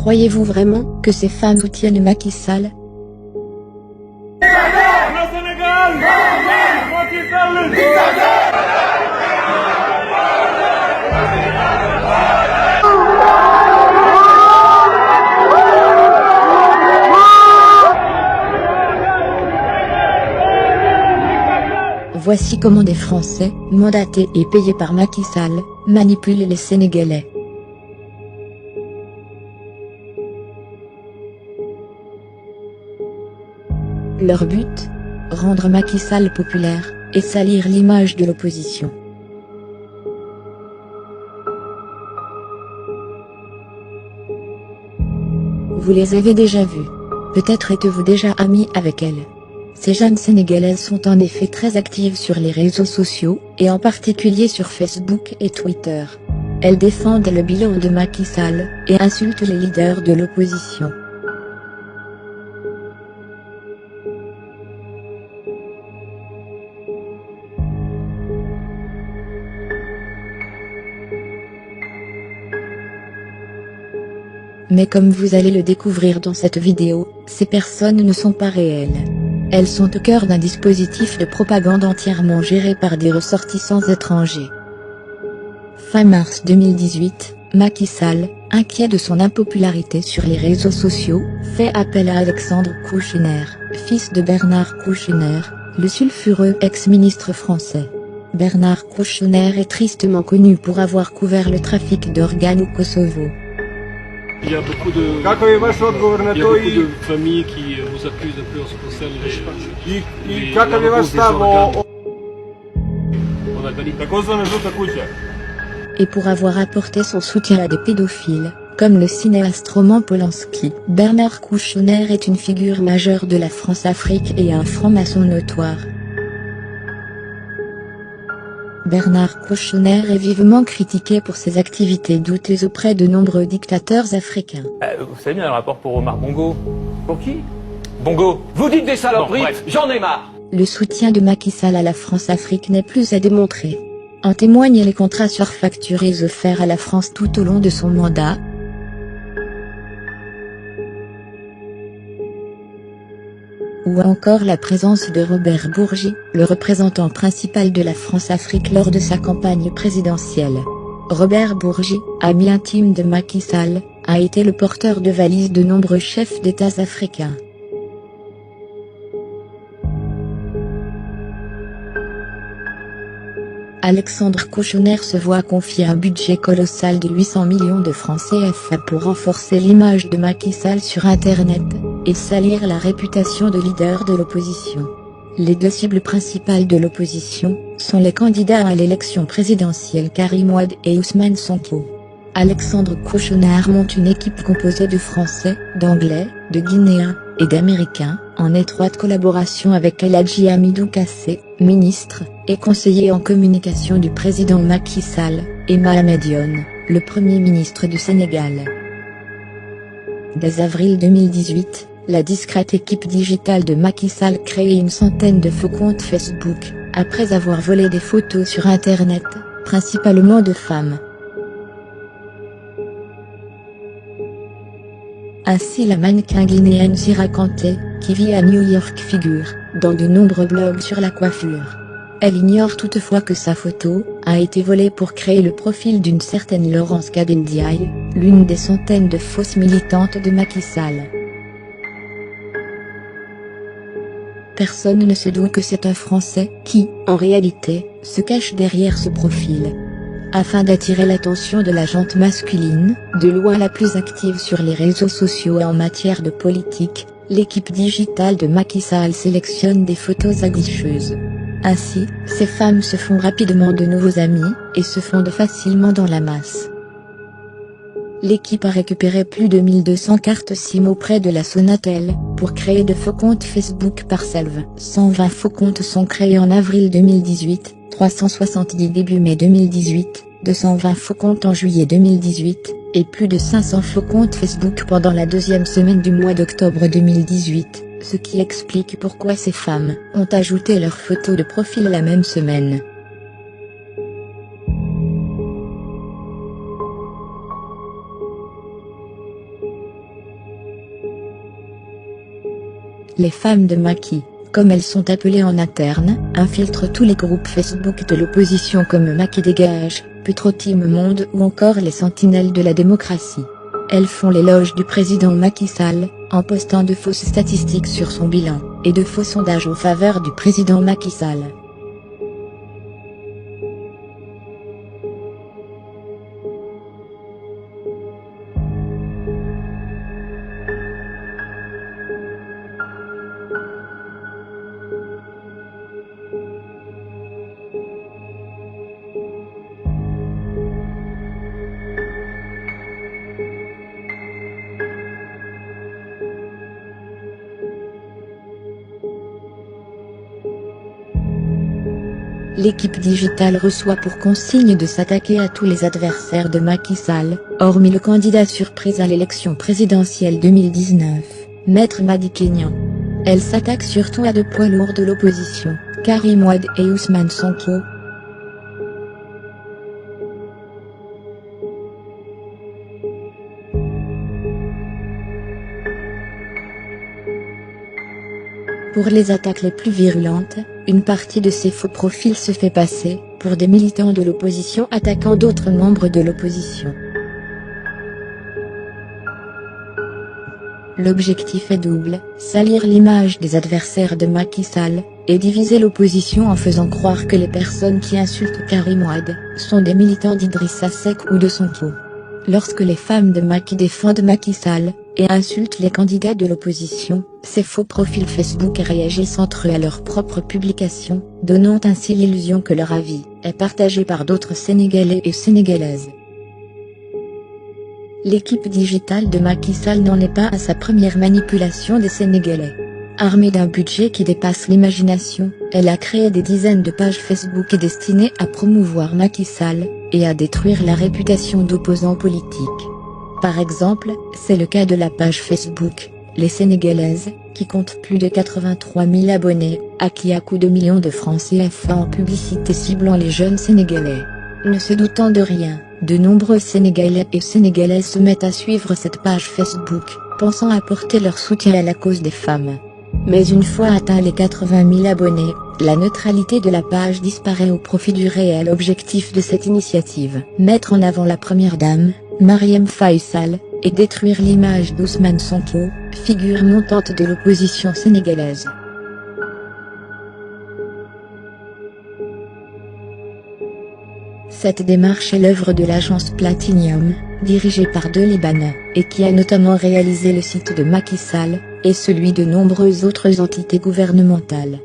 Croyez-vous vraiment que ces femmes soutiennent Macky Sall? Voici comment des Français, mandatés et payés par Macky Sall, manipulent les Sénégalais. Leur but? Rendre Macky Sall populaire, et salir l'image de l'opposition. Vous les avez déjà vues. Peut-être êtes-vous déjà amis avec elles. Ces jeunes Sénégalaises sont en effet très actives sur les réseaux sociaux, et en particulier sur Facebook et Twitter. Elles défendent le bilan de Macky Sall, et insultent les leaders de l'opposition. Mais comme vous allez le découvrir dans cette vidéo, ces personnes ne sont pas réelles. Elles sont au cœur d'un dispositif de propagande entièrement géré par des ressortissants étrangers. Fin mars 2018, Macky Sall, inquiet de son impopularité sur les réseaux sociaux, fait appel à Alexandre Kouchner, fils de Bernard Kouchner, le sulfureux ex-ministre français. Bernard Kouchner est tristement connu pour avoir couvert le trafic d'organes au Kosovo. Il y a beaucoup de familles qui vous accusent un peu en ce qui concerne les reprises des organes. En Albanie. Et pour avoir apporté son soutien à des pédophiles, comme le cinéaste Roman Polanski, Bernard Kouchner est une figure majeure de la France-Afrique et un franc-maçon notoire. Bernard Kouchner est vivement critiqué pour ses activités douteuses auprès de nombreux dictateurs africains. Vous savez bien le rapport pour Omar Bongo. Pour qui? Bongo. Vous dites des saloperies, Bon, bref. j'en ai marre. Le soutien de Macky Sall à la France-Afrique n'est plus à démontrer. En témoignent les contrats surfacturés offerts à la France tout au long de son mandat. Ou encore la présence de Robert Bourgi, le représentant principal de la France-Afrique lors de sa campagne présidentielle. Robert Bourgi, ami intime de Macky Sall, a été le porteur de valises de nombreux chefs d'État africains. Alexandre Kouchner se voit confier un budget colossal de 800 millions de francs CFA pour renforcer l'image de Macky Sall sur Internet, et salir la réputation de leader de l'opposition. Les deux cibles principales de l'opposition sont les candidats à l'élection présidentielle Karim Wade et Ousmane Sonko. Alexandre Kouchner monte une équipe composée de Français, d'Anglais, de Guinéens et d'Américains, en étroite collaboration avec El Hadji Hamidou Kassé, ministre et conseiller en communication du président Macky Sall, et Mahamed Dionne, le premier ministre du Sénégal. Dès avril 2018, la discrète équipe digitale de Macky Sall crée une centaine de faux comptes Facebook, après avoir volé des photos sur Internet, principalement de femmes. Ainsi la mannequin guinéenne Sira Kanté, qui vit à New York figure, dans de nombreux blogs sur la coiffure. Elle ignore toutefois que sa photo a été volée pour créer le profil d'une certaine Laurence Kabendiaï, l'une des centaines de fausses militantes de Macky Sall. Personne ne se doute que c'est un Français qui, en réalité, se cache derrière ce profil. Afin d'attirer l'attention de la gente masculine, de loin la plus active sur les réseaux sociaux et en matière de politique, l'équipe digitale de Macky Sall sélectionne des photos aguicheuses. Ainsi, ces femmes se font rapidement de nouveaux amis, et se fondent facilement dans la masse. L'équipe a récupéré plus de 1200 cartes SIM auprès de la Sonatel, pour créer de faux comptes Facebook par salve. 120 faux comptes sont créés en avril 2018, 370 début mai 2018, 220 faux comptes en juillet 2018, et plus de 500 faux comptes Facebook pendant la deuxième semaine du mois d'octobre 2018, ce qui explique pourquoi ces femmes ont ajouté leurs photos de profil la même semaine. Les femmes de Macky, comme elles sont appelées en interne, infiltrent tous les groupes Facebook de l'opposition comme Macky Dégage, Petro-Team Monde ou encore les Sentinelles de la démocratie. Elles font l'éloge du président Macky Sall, en postant de fausses statistiques sur son bilan, et de faux sondages en faveur du président Macky Sall. L'équipe digitale reçoit pour consigne de s'attaquer à tous les adversaires de Macky Sall, hormis le candidat surprise à l'élection présidentielle 2019, Maître Madické Niang. Elle s'attaque surtout à deux poids lourds de l'opposition, Karim Wade et Ousmane Sonko. Pour les attaques les plus virulentes, une partie de ces faux profils se fait passer pour des militants de l'opposition attaquant d'autres membres de l'opposition. L'objectif est double, salir l'image des adversaires de Macky Sall, et diviser l'opposition en faisant croire que les personnes qui insultent Karim Wade sont des militants d'Idrissa Seck ou de Sonko. Lorsque les femmes de Macky défendent Macky Sall, et insultent les candidats de l'opposition, ces faux profils Facebook réagissent entre eux à leurs propres publications, donnant ainsi l'illusion que leur avis est partagé par d'autres Sénégalais et Sénégalaises. L'équipe digitale de Macky Sall n'en est pas à sa première manipulation des Sénégalais. Armée d'un budget qui dépasse l'imagination, elle a créé des dizaines de pages Facebook destinées à promouvoir Macky Sall, et à détruire la réputation d'opposants politiques. Par exemple, c'est le cas de la page Facebook, Les Sénégalaises, qui compte plus de 83 000 abonnés, à qui à coups de millions de francs CFA en publicité ciblant les jeunes Sénégalais. Ne se doutant de rien, de nombreux Sénégalais et Sénégalaises se mettent à suivre cette page Facebook, pensant apporter leur soutien à la cause des femmes. Mais une fois atteint les 80 000 abonnés, la neutralité de la page disparaît au profit du réel objectif de cette initiative, mettre en avant la première dame, Marième Faye Sall, et détruire l'image d'Ousmane Sonko, figure montante de l'opposition sénégalaise. Cette démarche est l'œuvre de l'agence Platinium, dirigée par deux Libanais, et qui a notamment réalisé le site de Macky Sall, et celui de nombreuses autres entités gouvernementales.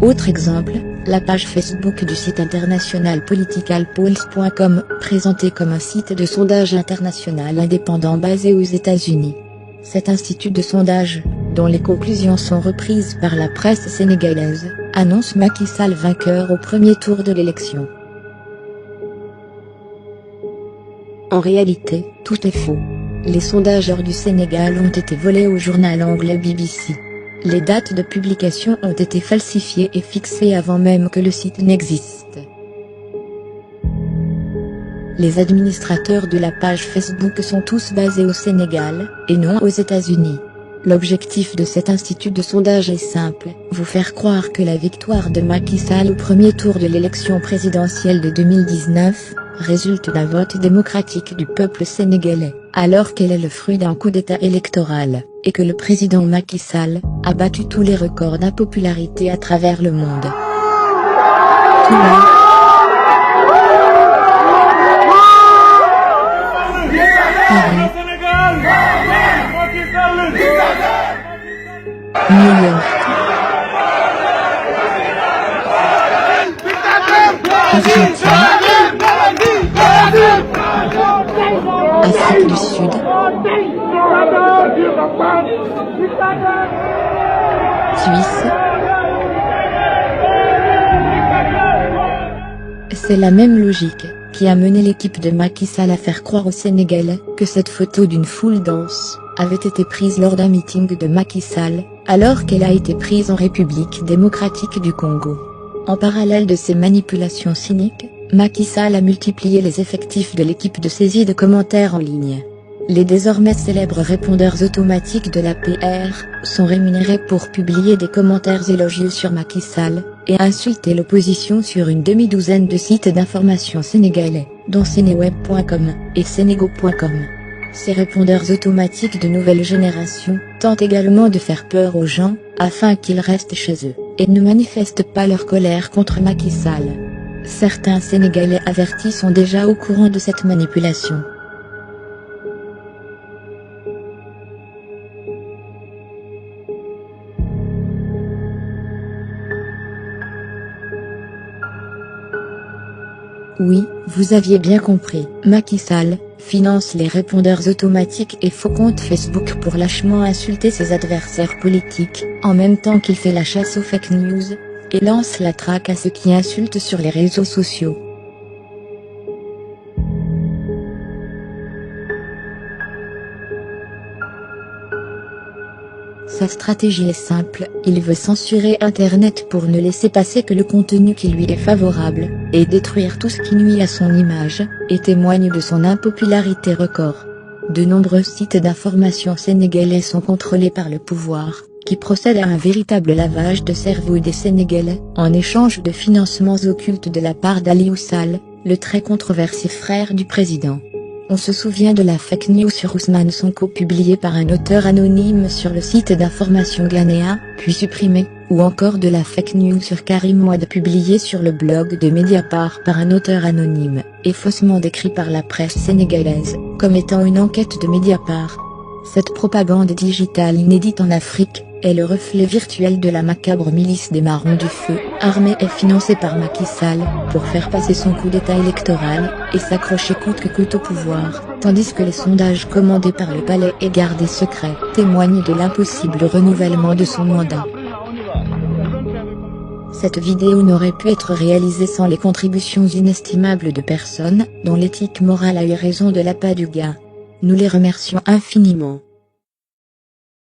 Autre exemple, la page Facebook du site international politicalpolls.com, présentée comme un site de sondage international indépendant basé aux États-Unis. Cet institut de sondage, dont les conclusions sont reprises par la presse sénégalaise, annonce Macky Sall vainqueur au premier tour de l'élection. En réalité, tout est faux. Les sondages hors du Sénégal ont été volés au journal anglais BBC. Les dates de publication ont été falsifiées et fixées avant même que le site n'existe. Les administrateurs de la page Facebook sont tous basés au Sénégal, et non aux États-Unis. L'objectif de cet institut de sondage est simple, vous faire croire que la victoire de Macky Sall au premier tour de l'élection présidentielle de 2019, résulte d'un vote démocratique du peuple sénégalais, alors qu'elle est le fruit d'un coup d'État électoral, et que le président Macky Sall a battu tous les records d'impopularité à travers le monde. New York, Argentine, Afrique du Sud, Suisse. C'est la même logique qui a mené l'équipe de Macky Sall à faire croire aux Sénégalais que cette photo d'une foule dense avait été prise lors d'un meeting de Macky Sall, alors qu'elle a été prise en République démocratique du Congo. En parallèle de ces manipulations cyniques, Macky Sall a multiplié les effectifs de l'équipe de saisie de commentaires en ligne. Les désormais célèbres répondeurs automatiques de l'APR sont rémunérés pour publier des commentaires élogieux sur Macky Sall et insulter l'opposition sur une demi-douzaine de sites d'information sénégalais, dont Sénéweb.com et Sénégo.com. Ces répondeurs automatiques de nouvelle génération tentent également de faire peur aux gens, afin qu'ils restent chez eux, et ne manifestent pas leur colère contre Macky Sall. Certains Sénégalais avertis sont déjà au courant de cette manipulation. Oui, vous aviez bien compris, Macky Sall finance les répondeurs automatiques et faux comptes Facebook pour lâchement insulter ses adversaires politiques, en même temps qu'il fait la chasse aux fake news, et lance la traque à ceux qui insultent sur les réseaux sociaux. Sa stratégie est simple, il veut censurer Internet pour ne laisser passer que le contenu qui lui est favorable, et détruire tout ce qui nuit à son image, et témoigne de son impopularité record. De nombreux sites d'information sénégalais sont contrôlés par le pouvoir, qui procède à un véritable lavage de cerveau des Sénégalais, en échange de financements occultes de la part d'Aliou Sall, le très controversé frère du président. On se souvient de la fake news sur Ousmane Sonko publiée par un auteur anonyme sur le site d'information Ghanéen, puis supprimée, ou encore de la fake news sur Karim Wade publiée sur le blog de Mediapart par un auteur anonyme, et faussement décrit par la presse sénégalaise, comme étant une enquête de Mediapart. Cette propagande digitale inédite en Afrique est le reflet virtuel de la macabre milice des Marrons du Feu, armée et financée par Macky Sall, pour faire passer son coup d'état électoral, et s'accrocher coûte que coûte au pouvoir, tandis que les sondages commandés par le palais et gardés secrets témoignent de l'impossible renouvellement de son mandat. Cette vidéo n'aurait pu être réalisée sans les contributions inestimables de personnes, dont l'éthique morale a eu raison de l'appât du gain. Nous les remercions infiniment.